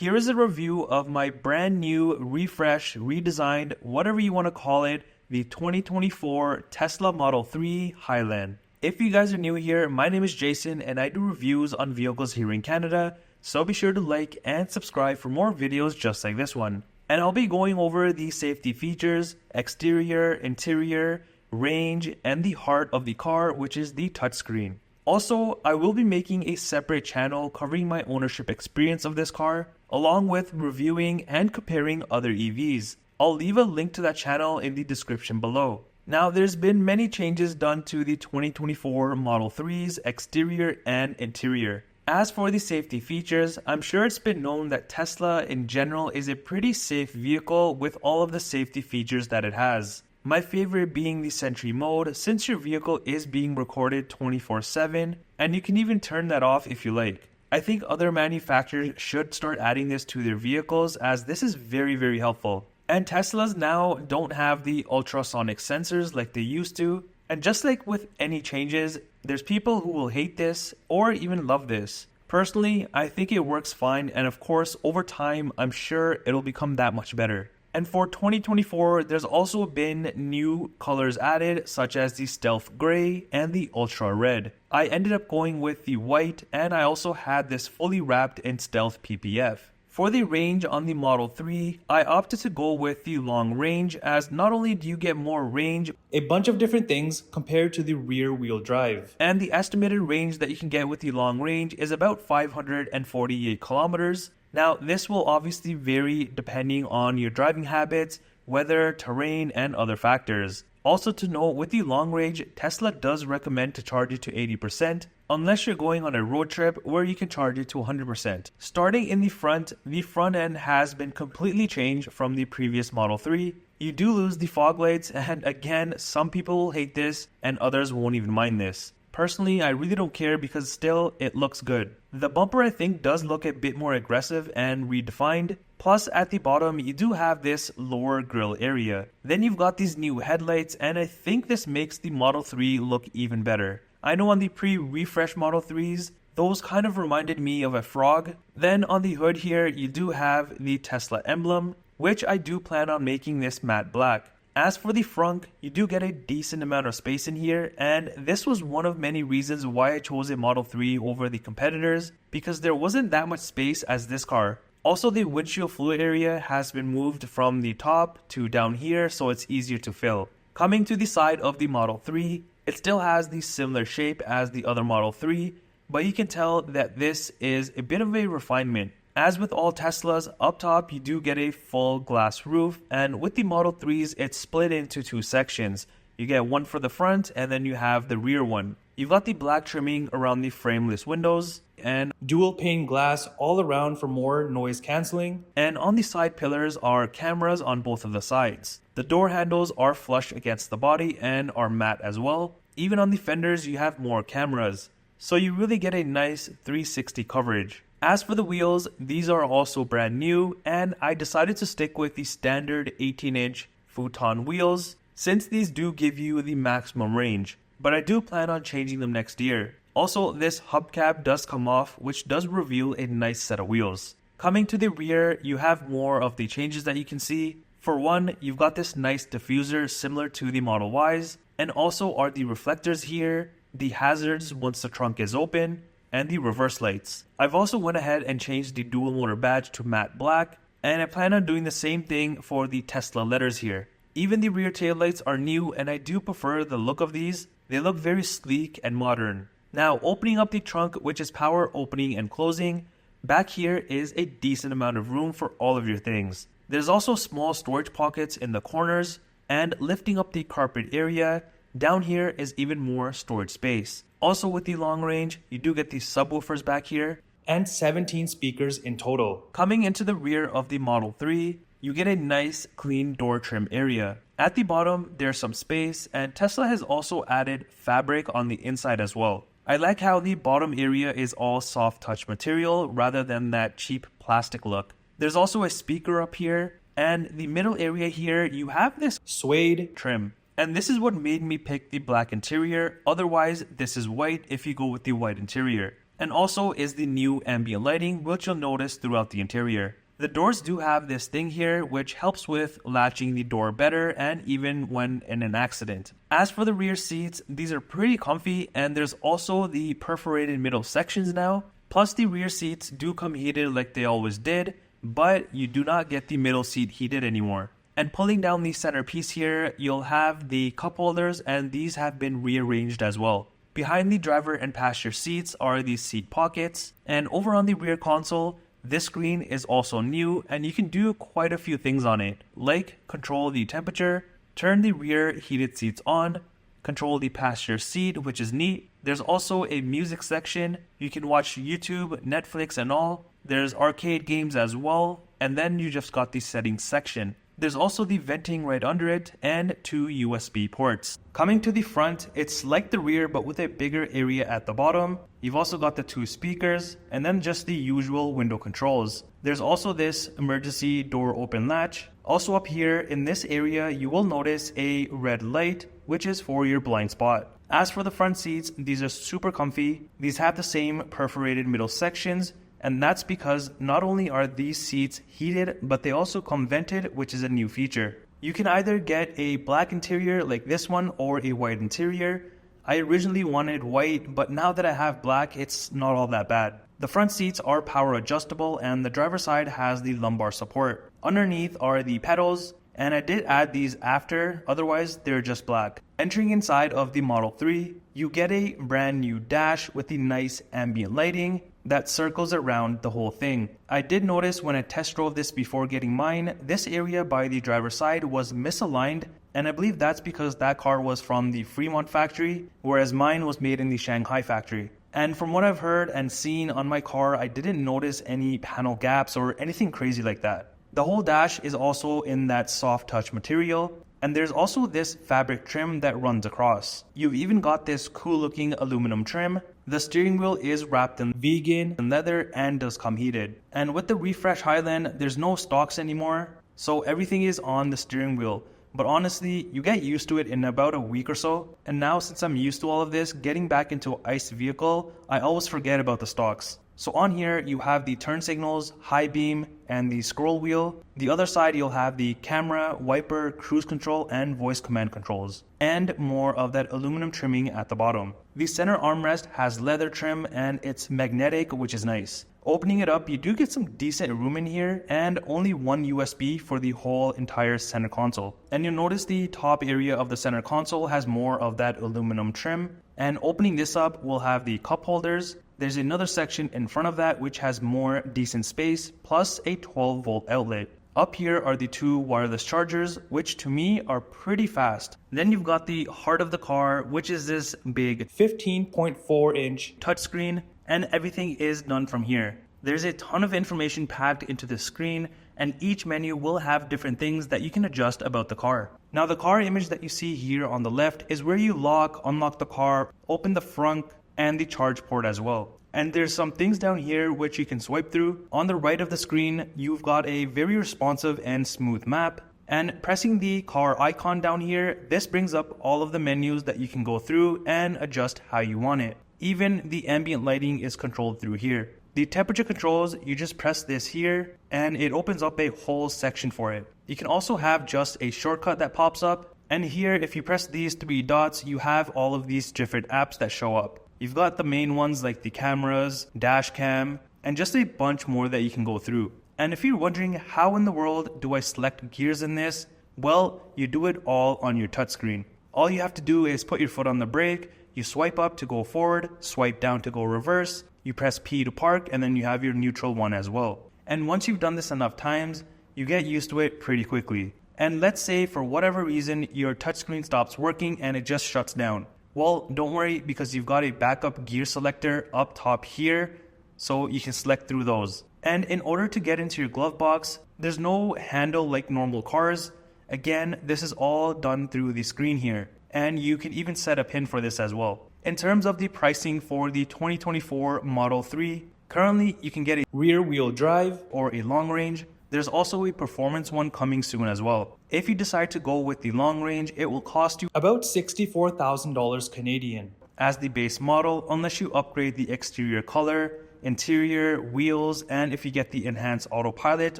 here is a review of my brand new, refreshed, redesigned, whatever you want to call it, the 2024 Tesla Model 3 Highland. If you guys are new here, my name is Jason and I do reviews on vehicles here in Canada, so be sure to like and subscribe for more videos just like this one. And I'll be going over the safety features, exterior, interior, range, and the heart of the car, which is the touchscreen. Also, I will be making a separate channel covering my ownership experience of this car, along with reviewing and comparing other EVs. I'll leave a link to that channel in the description below. Now, there's been many changes done to the 2024 Model 3's exterior and interior. As for the safety features, I'm sure it's been known that Tesla in general is a pretty safe vehicle with all of the safety features that it has. My favorite being the Sentry mode, since your vehicle is being recorded 24/7 and you can even turn that off if you like. I think other manufacturers should start adding this to their vehicles as this is very helpful. And Teslas now don't have the ultrasonic sensors like they used to. And just like with any changes, there's people who will hate this or even love this. Personally, I think it works fine, and of course, over time, I'm sure it'll become that much better. And for 2024, there's also been new colors added, such as the Stealth Gray and the Ultra Red. I ended up going with the white, and I also had this fully wrapped in Stealth PPF. For the range on the Model 3, I opted to go with the long range, as not only do you get more range, a bunch of different things compared to the rear wheel drive. And the estimated range that you can get with the long range is about 548 kilometers. Now, this will obviously vary depending on your driving habits, weather, terrain, and other factors. Also to note, with the long range, Tesla does recommend to charge it to 80%, unless you're going on a road trip where you can charge it to 100%. Starting in the front end has been completely changed from the previous Model 3. You do lose the fog lights, and again, some people will hate this and others won't even mind this. Personally, I really don't care because still, it looks good. The bumper I think does look a bit more aggressive and redefined. Plus, at the bottom, you do have this lower grille area. Then you've got these new headlights, and I think this makes the Model 3 look even better. I know on the pre-refresh Model 3s, those kind of reminded me of a frog. Then on the hood here, you do have the Tesla emblem, which I do plan on making this matte black. As for the front, you do get a decent amount of space in here, and this was one of many reasons why I chose a Model 3 over the competitors, because there wasn't that much space as this car. Also, the windshield fluid area has been moved from the top to down here, so it's easier to fill. Coming to the side of the Model 3, it still has the similar shape as the other Model 3, but you can tell that this is a bit of a refinement. As with all Teslas, up top you do get a full glass roof, and with the Model 3s it's split into two sections. You get one for the front and then you have the rear one. You've got the black trimming around the frameless windows and dual pane glass all around for more noise cancelling. And on the side pillars are cameras on both of the sides. The door handles are flush against the body and are matte as well. Even on the fenders you have more cameras. So you really get a nice 360 coverage. As for the wheels, these are also brand new, and I decided to stick with the standard 18-inch futon wheels since these do give you the maximum range, but I do plan on changing them next year. Also, this hubcap does come off, which does reveal a nice set of wheels. Coming to the rear, you have more of the changes that you can see. For one, you've got this nice diffuser similar to the Model Ys, and also are the reflectors here, the hazards once the trunk is open, and the reverse lights. I've also went ahead and changed the dual motor badge to matte black, and I plan on doing the same thing for the Tesla letters here. Even the rear taillights are new, and I do prefer the look of these. They look very sleek and modern. Now, opening up the trunk, which is power opening and closing, back here is a decent amount of room for all of your things. There's also small storage pockets in the corners, and lifting up the carpet area, down here is even more storage space. Also with the long range, you do get these subwoofers back here, and 17 speakers in total. Coming into the rear of the Model 3, you get a nice clean door trim area. At the bottom, there's some space, and Tesla has also added fabric on the inside as well. I like how the bottom area is all soft touch material rather than that cheap plastic look. There's also a speaker up here, and the middle area here, you have this suede trim. And this is what made me pick the black interior, otherwise this is white if you go with the white interior. and also is the new ambient lighting, which you'll notice throughout the interior. The doors do have this thing here which helps with latching the door better and even when in an accident. As for the rear seats, these are pretty comfy, and there's also the perforated middle sections now. Plus the rear seats do come heated like they always did, but you do not get the middle seat heated anymore. And pulling down the center piece here, you'll have the cup holders, and these have been rearranged as well. Behind the driver and passenger seats are these seat pockets, and over on the rear console, this screen is also new, and you can do quite a few things on it, like control the temperature, turn the rear heated seats on, control the passenger seat, which is neat. There's also a music section. You can watch YouTube, Netflix and all. There's arcade games as well, and then you just got the settings section. There's also the venting right under it and 2 USB ports. Coming to the front, it's like the rear but with a bigger area at the bottom. You've also got the 2 speakers and then just the usual window controls. There's also this emergency door open latch. Also up here in this area, you will notice a red light, which is for your blind spot. As for the front seats, these are super comfy. These have the same perforated middle sections, and that's because not only are these seats heated, but they also come vented, which is a new feature. You can either get a black interior like this one or a white interior. I originally wanted white, but now that I have black, it's not all that bad. The front seats are power adjustable, and the driver's side has the lumbar support. Underneath are the pedals, and I did add these after, otherwise they're just black. Entering inside of the Model 3, you get a brand new dash with the nice ambient lighting that circles around the whole thing. I did notice when I test drove this before getting mine, this area by the driver's side was misaligned, and I believe that's because that car was from the Fremont factory, whereas mine was made in the Shanghai factory. And from what I've heard and seen on my car, I didn't notice any panel gaps or anything crazy like that. The whole dash is also in that soft touch material, and there's also this fabric trim that runs across. You've even got this cool looking aluminum trim. The steering wheel is wrapped in vegan leather and does come heated. And with the Refresh Highland, there's no stalks anymore, so everything is on the steering wheel. But honestly, you get used to it in about a week or so. And now since I'm used to all of this, getting back into an ICE vehicle, I always forget about the stalks. So on here, you have the turn signals, high beam, and the scroll wheel. The other side, you'll have the camera, wiper, cruise control, and voice command controls. And more of that aluminum trimming at the bottom. The center armrest has leather trim and it's magnetic, which is nice. Opening it up, you do get some decent room in here and only one USB for the whole entire center console. And you'll notice the top area of the center console has more of that aluminum trim. And opening this up, we'll have the cup holders. There's another section in front of that which has more decent space, plus a 12-volt outlet. Up here are the 2 wireless chargers, which to me are pretty fast. Then you've got the heart of the car, which is this big 15.4-inch touchscreen, and everything is done from here. There's a ton of information packed into this screen, and each menu will have different things that you can adjust about the car. Now the car image that you see here on the left is where you lock, unlock the car, open the front, and the charge port as well. And there's some things down here which you can swipe through. On the right of the screen, you've got a very responsive and smooth map. And pressing the car icon down here, this brings up all of the menus that you can go through and adjust how you want it. Even the ambient lighting is controlled through here. The temperature controls, you just press this here and it opens up a whole section for it. You can also have just a shortcut that pops up. And here, if you press these 3 dots, you have all of these different apps that show up. You've got the main ones like the cameras, dash cam, and just a bunch more that you can go through. And if you're wondering how in the world do I select gears in this, well, you do it all on your touchscreen. All you have to do is put your foot on the brake, you swipe up to go forward, swipe down to go reverse, you press P to park, and then you have your neutral one as well. And once you've done this enough times, you get used to it pretty quickly. And let's say for whatever reason your touchscreen stops working and it just shuts down. Well, don't worry, because you've got a backup gear selector up top here, so you can select through those. And in order to get into your glove box, there's no handle like normal cars. Again, this is all done through the screen here, and you can even set a pin for this as well. In terms of the pricing for the 2024 Model 3, currently you can get a rear wheel drive or a long range. There's also a performance one coming soon as well. If you decide to go with the long range, it will cost you about $64,000 Canadian. as the base model unless you upgrade the exterior color, interior, wheels, and if you get the enhanced autopilot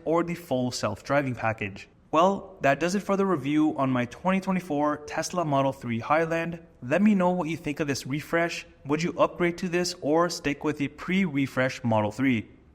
or the full self-driving package. Well, that does it for the review on my 2024 Tesla Model 3 Highland. Let me know what you think of this refresh. Would you upgrade to this or stick with the pre-refresh Model 3?